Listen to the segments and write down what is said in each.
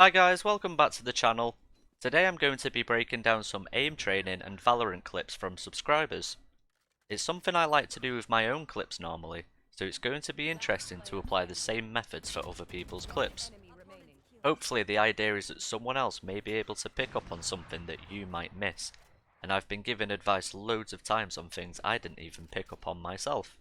Hi guys, welcome back to the channel. Today I'm going to be breaking down some aim training and Valorant clips from subscribers. It's something I like to do with my own clips normally, so it's going to be interesting to apply the same methods for other people's clips. Hopefully the idea is that someone else may be able to pick up on something that you might miss, and I've been given advice loads of times on things I didn't even pick up on myself.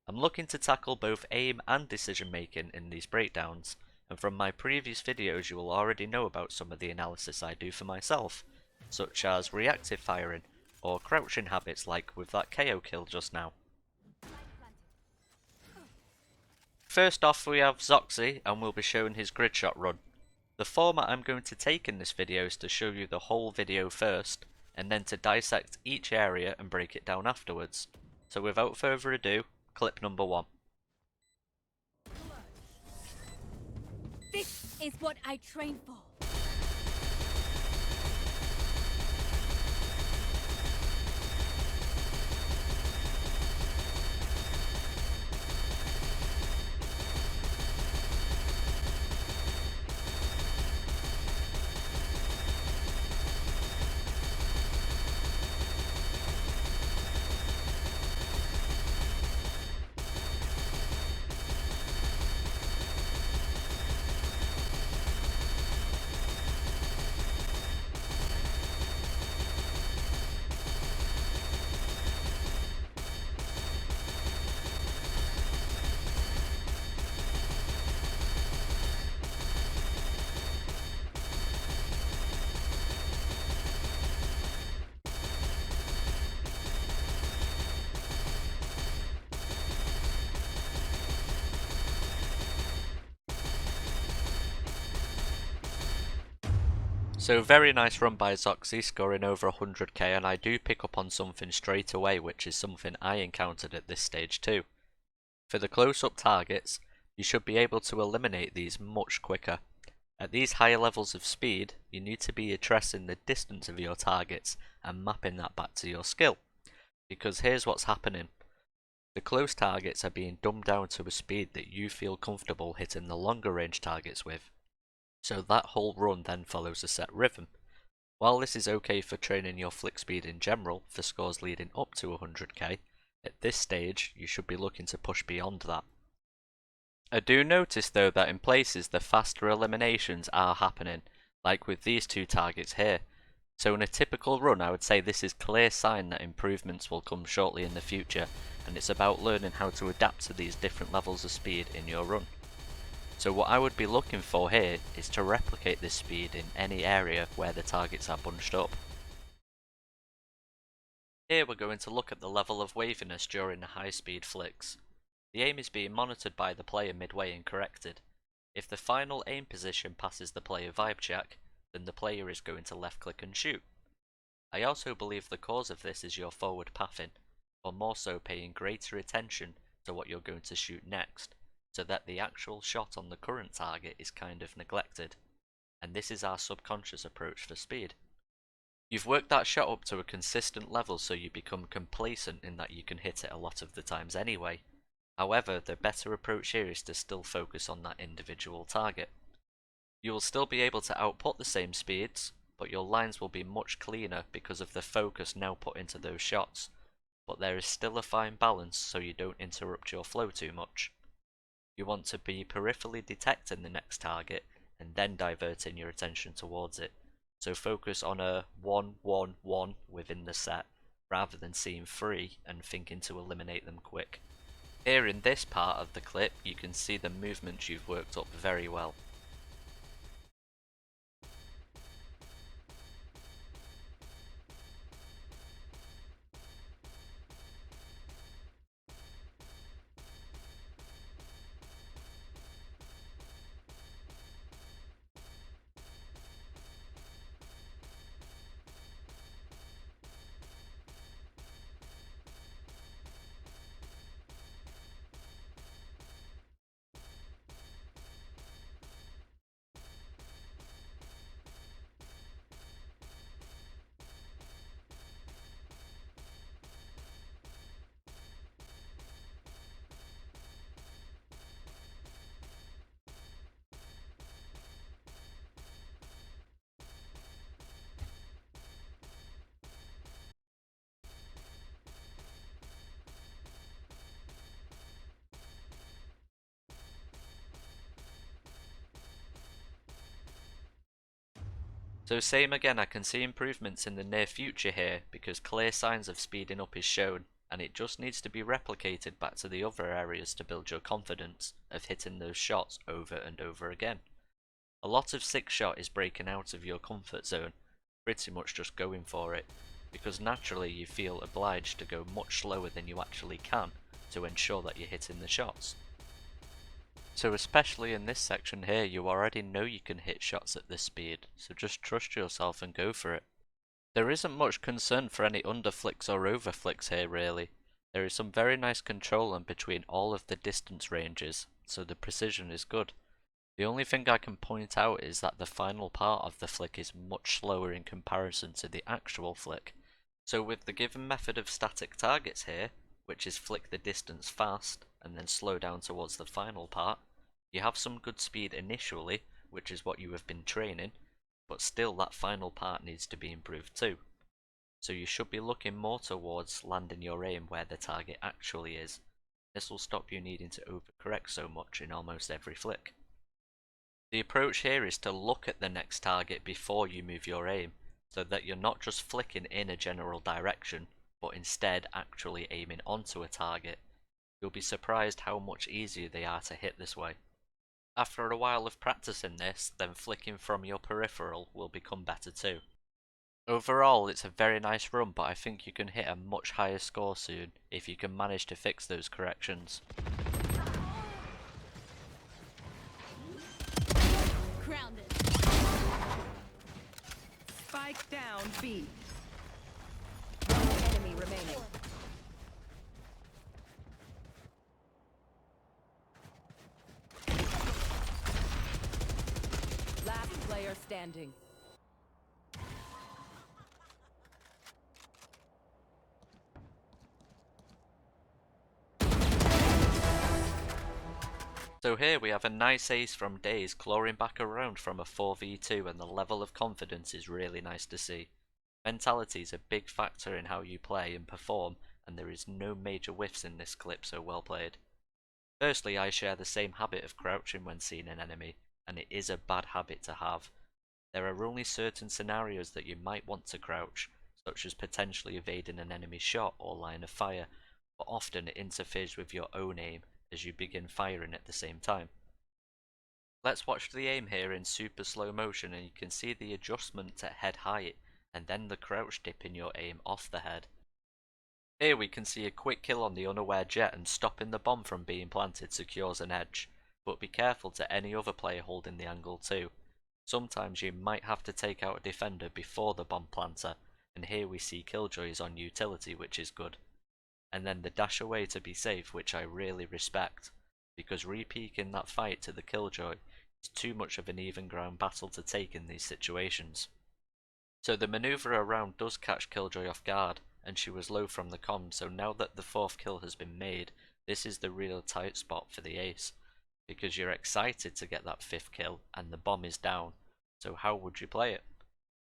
I'm looking to tackle both aim and decision making in these breakdowns, and from my previous videos you will already know about some of the analysis I do for myself, such as reactive firing, or crouching habits like with that KO kill just now. First off we have Z0xy and we'll be showing his Gridshot run. The format I'm going to take in this video is to show you the whole video first, and then to dissect each area and break it down afterwards. So without further ado, clip number 1. This is what I train for. So very nice run by Z0xy, scoring over 100k, and I do pick up on something straight away, which is something I encountered at this stage too. For the close-up targets, you should be able to eliminate these much quicker. At these higher levels of speed, you need to be addressing the distance of your targets and mapping that back to your skill. Because here's what's happening. The close targets are being dumbed down to a speed that you feel comfortable hitting the longer range targets with. So that whole run then follows a set rhythm. While this is okay for training your flick speed in general for scores leading up to 100k, at this stage you should be looking to push beyond that. I do notice though that in places the faster eliminations are happening, like with these two targets here. So in a typical run I would say this is clear sign that improvements will come shortly in the future, and it's about learning how to adapt to these different levels of speed in your run. So what I would be looking for here is to replicate this speed in any area where the targets are bunched up. Here we're going to look at the level of waviness during the high speed flicks. The aim is being monitored by the player midway and corrected. If the final aim position passes the player vibe check, then the player is going to left click and shoot. I also believe the cause of this is your forward pathing, or more so paying greater attention to what you're going to shoot next, so that the actual shot on the current target is kind of neglected, and this is our subconscious approach for speed. You've worked that shot up to a consistent level so you become complacent in that you can hit it a lot of the times anyway. However, the better approach here is to still focus on that individual target. You will still be able to output the same speeds, but your lines will be much cleaner because of the focus now put into those shots, but there is still a fine balance so you don't interrupt your flow too much. You want to be peripherally detecting the next target and then diverting your attention towards it. So focus on a 1-1-1 within the set, rather than seeing 3 and thinking to eliminate them quick. Here in this part of the clip you can see the movements you've worked up very well. So same again, I can see improvements in the near future here because clear signs of speeding up is shown, and it just needs to be replicated back to the other areas to build your confidence of hitting those shots over and over again. A lot of Sixshot is breaking out of your comfort zone, pretty much just going for it, because naturally you feel obliged to go much slower than you actually can to ensure that you're hitting the shots. So especially in this section here, you already know you can hit shots at this speed, so just trust yourself and go for it. There isn't much concern for any underflicks or overflicks here really. There is some very nice control in between all of the distance ranges, so the precision is good. The only thing I can point out is that the final part of the flick is much slower in comparison to the actual flick. So with the given method of static targets here, which is flick the distance fast and then slow down towards the final part, you have some good speed initially, which is what you have been training, but still that final part needs to be improved too. So you should be looking more towards landing your aim where the target actually is. This will stop you needing to overcorrect so much in almost every flick. The approach here is to look at the next target before you move your aim, so that you're not just flicking in a general direction, but instead actually aiming onto a target. You'll be surprised how much easier they are to hit this way. After a while of practicing this, then flicking from your peripheral will become better too. Overall, it's a very nice run, but I think you can hit a much higher score soon if you can manage to fix those corrections. Grounded. Spike down B. One enemy remaining. Last player standing. So here we have a nice ace from Daze clawing back around from a 4v2, and the level of confidence is really nice to see. Mentality is a big factor in how you play and perform, and there is no major whiffs in this clip, so well played. Firstly, I share the same habit of crouching when seeing an enemy, and it is a bad habit to have. There are only certain scenarios that you might want to crouch, such as potentially evading an enemy shot or line of fire, but often it interferes with your own aim as you begin firing at the same time. Let's watch the aim here in super slow motion, and you can see the adjustment to head height and then the crouch dip in your aim off the head. Here we can see a quick kill on the unaware Jet, and stopping the bomb from being planted secures an edge, but be careful to any other player holding the angle too. Sometimes you might have to take out a defender before the bomb planter, and here we see Killjoy is on utility, which is good. And then the dash away to be safe, which I really respect, because re-peeking that fight to the Killjoy is too much of an even ground battle to take in these situations. So the maneuver around does catch Killjoy off guard, and she was low from the comm, so now that the 4th kill has been made, this is the real tight spot for the ace, because you're excited to get that 5th kill and the bomb is down, so how would you play it?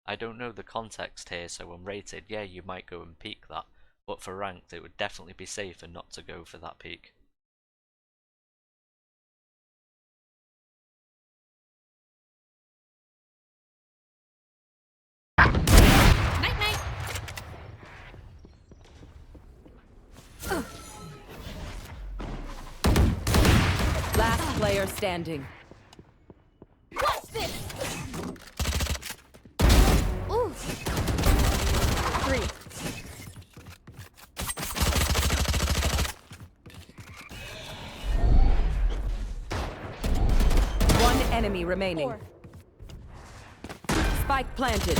I don't know the context here, so unrated, yeah, you might go and peek that, but for ranked it would definitely be safer not to go for that peek. Night night. Last player standing. What's this? Ooh. 3. One enemy remaining. 4. Spike planted.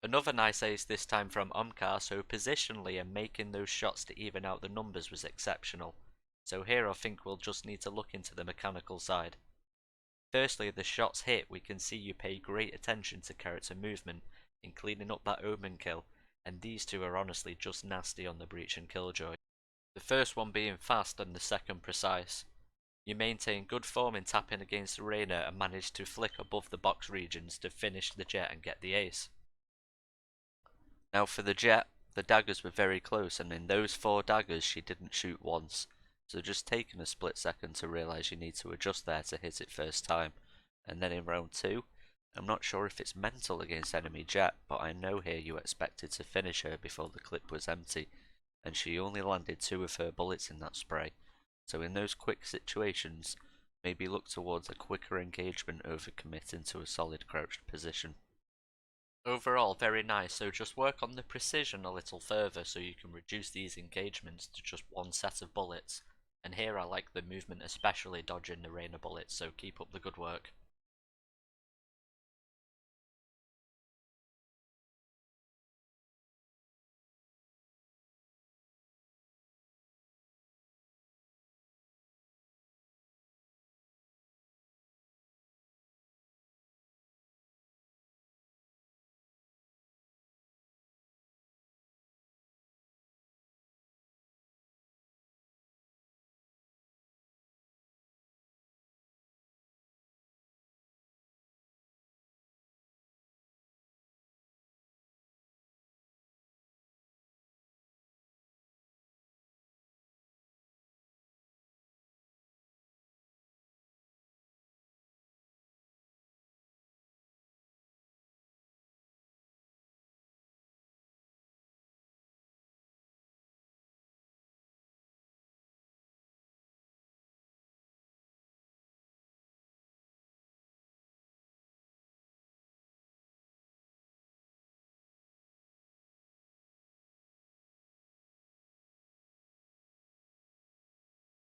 Another nice ace this time from Omkar, so positionally and making those shots to even out the numbers was exceptional. So here I think we'll just need to look into the mechanical side. Firstly, the shots hit, we can see you pay great attention to character movement in cleaning up that Omen kill, and these two are honestly just nasty on the Breach and Killjoy. The first one being fast and the second precise. You maintain good form in tapping against the Reyna and manage to flick above the box regions to finish the Jet and get the ace. Now for the Jet, the daggers were very close, and in those 4 daggers she didn't shoot once. So just taking a split second to realise you need to adjust there to hit it first time. And then in round 2, I'm not sure if it's mental against enemy Jet, but I know here you expected to finish her before the clip was empty, and she only landed 2 of her bullets in that spray. So in those quick situations, maybe look towards a quicker engagement over committing to a solid crouched position. Overall, very nice, so just work on the precision a little further so you can reduce these engagements to just 1 set of bullets. And here I like the movement, especially dodging the rain of bullets, so keep up the good work.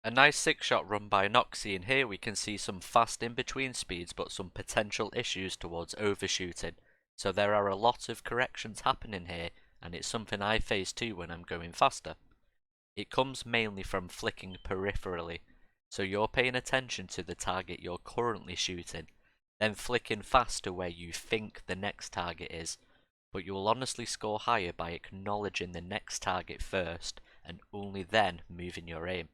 A nice 6-shot run by Nocsi, and here we can see some fast in-between speeds but some potential issues towards overshooting. So there are a lot of corrections happening here, and it's something I face too when I'm going faster. It comes mainly from flicking peripherally, so you're paying attention to the target you're currently shooting, then flicking fast to where you think the next target is, but you will honestly score higher by acknowledging the next target first and only then moving your aim.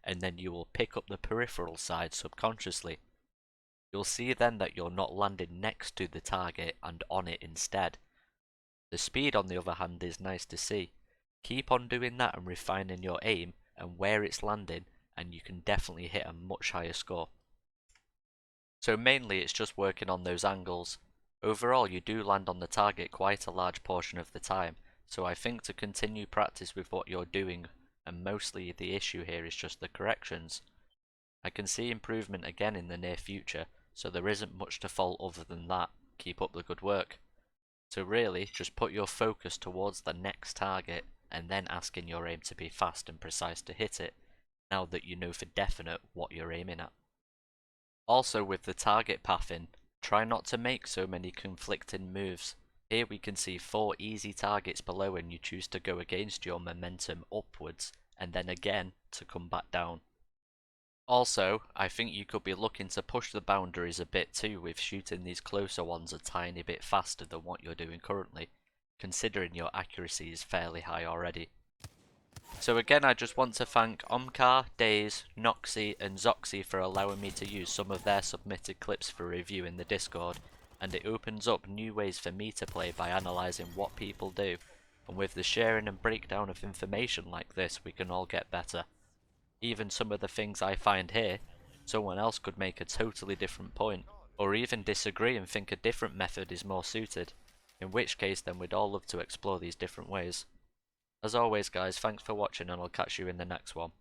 And then you will pick up the peripheral side subconsciously. You'll see then that you're not landing next to the target and on it instead. The speed on the other hand is nice to see. Keep on doing that and refining your aim and where it's landing, and you can definitely hit a much higher score. So mainly it's just working on those angles. Overall you do land on the target quite a large portion of the time, so I think to continue practice with what you're doing, and mostly the issue here is just the corrections. I can see improvement again in the near future, so there isn't much to fault other than that. Keep up the good work. So really, just put your focus towards the next target, and then asking your aim to be fast and precise to hit it, now that you know for definite what you're aiming at. Also with the target pathing, try not to make so many conflicting moves. Here we can see 4 easy targets below and you choose to go against your momentum upwards and then again to come back down. Also, I think you could be looking to push the boundaries a bit too with shooting these closer ones a tiny bit faster than what you're doing currently, considering your accuracy is fairly high already. So again, I just want to thank Omkar, Daze, Nocsi and Z0xy for allowing me to use some of their submitted clips for review in the Discord, and it opens up new ways for me to play by analysing what people do, and with the sharing and breakdown of information like this we can all get better. Even some of the things I find here, someone else could make a totally different point, or even disagree and think a different method is more suited, in which case then we'd all love to explore these different ways. As always guys, thanks for watching and I'll catch you in the next one.